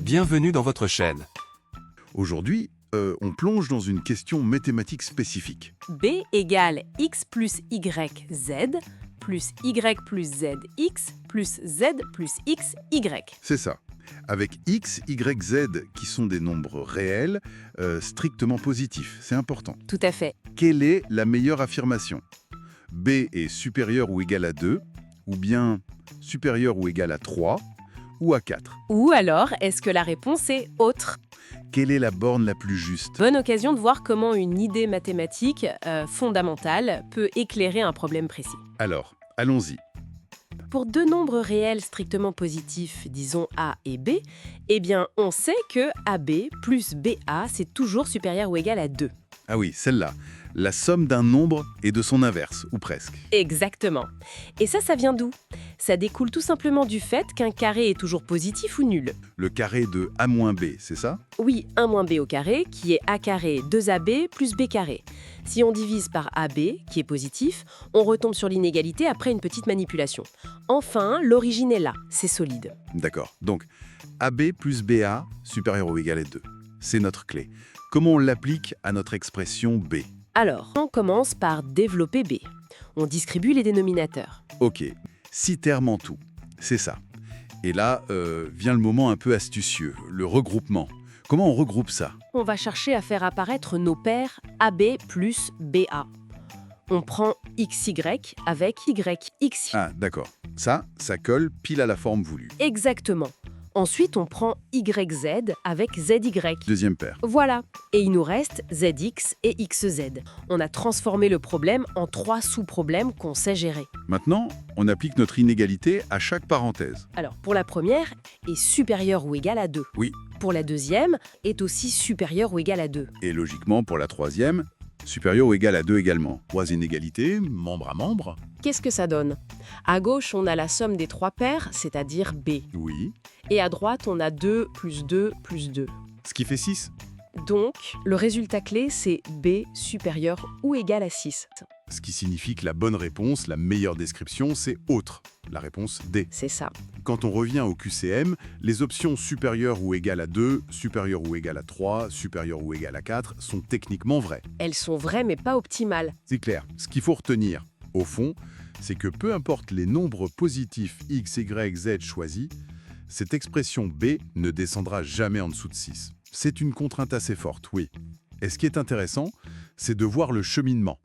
Bienvenue dans votre chaîne. Aujourd'hui, on plonge dans une question mathématique spécifique. B égale x plus y z plus y plus z x plus z plus x y. C'est ça. Avec x, y, z qui sont des nombres réels, strictement positifs. C'est important. Tout à fait. Quelle est la meilleure affirmation? B est supérieur ou égal à 2, ou bien supérieur ou égal à 3, ou à 4. Ou alors, est-ce que la réponse est autre? Quelle est la borne la plus juste? Bonne occasion de voir comment une idée mathématique fondamentale peut éclairer un problème précis. Alors, allons-y. Pour deux nombres réels strictement positifs, disons A et B, eh bien, on sait que AB plus BA, c'est toujours supérieur ou égal à 2. Ah oui, celle-là. La somme d'un nombre et de son inverse, ou presque. Exactement. Et ça vient d'où? Ça découle tout simplement du fait qu'un carré est toujours positif ou nul. Le carré de A moins B, c'est ça? Oui, 1 moins b au carré, qui est a carré 2ab plus b carré. Si on divise par ab, qui est positif, on retombe sur l'inégalité après une petite manipulation. Enfin, l'origine est là, c'est solide. D'accord. Donc, AB plus BA supérieur ou égal à 2. C'est notre clé. Comment on l'applique à notre expression B? Alors, on commence par développer b. On distribue les dénominateurs. Ok, 6 termes en tout. C'est ça. Et là, vient le moment un peu astucieux, le regroupement. Comment on regroupe ça? On va chercher à faire apparaître nos paires ab plus ba. On prend xy avec yx. Ah, d'accord. Ça colle pile à la forme voulue. Exactement. Ensuite, on prend yz avec zy. Deuxième paire. Voilà, et il nous reste zx et xz. On a transformé le problème en 3 sous-problèmes qu'on sait gérer. Maintenant, on applique notre inégalité à chaque parenthèse. Alors, pour la première, est supérieur ou égal à 2. Oui. Pour la deuxième, est aussi supérieur ou égal à 2. Et logiquement, pour la troisième, supérieur ou égal à 2 également. 3 inégalités, membre à membre. Qu'est-ce que ça donne? À gauche, on a la somme des 3 paires, c'est-à-dire b. Oui. Et à droite, on a 2 plus 2 plus 2. Ce qui fait 6. Donc, le résultat clé, c'est b supérieur ou égal à 6. Ce qui signifie que la bonne réponse, la meilleure description, c'est autre. La réponse D. C'est ça. Quand on revient au QCM, les options supérieures ou égales à 2, supérieures ou égales à 3, supérieures ou égales à 4 sont techniquement vraies. Elles sont vraies mais pas optimales. C'est clair. Ce qu'il faut retenir, au fond, c'est que peu importe les nombres positifs x, y, z choisis, cette expression B ne descendra jamais en dessous de 6. C'est une contrainte assez forte, oui. Et ce qui est intéressant, c'est de voir le cheminement.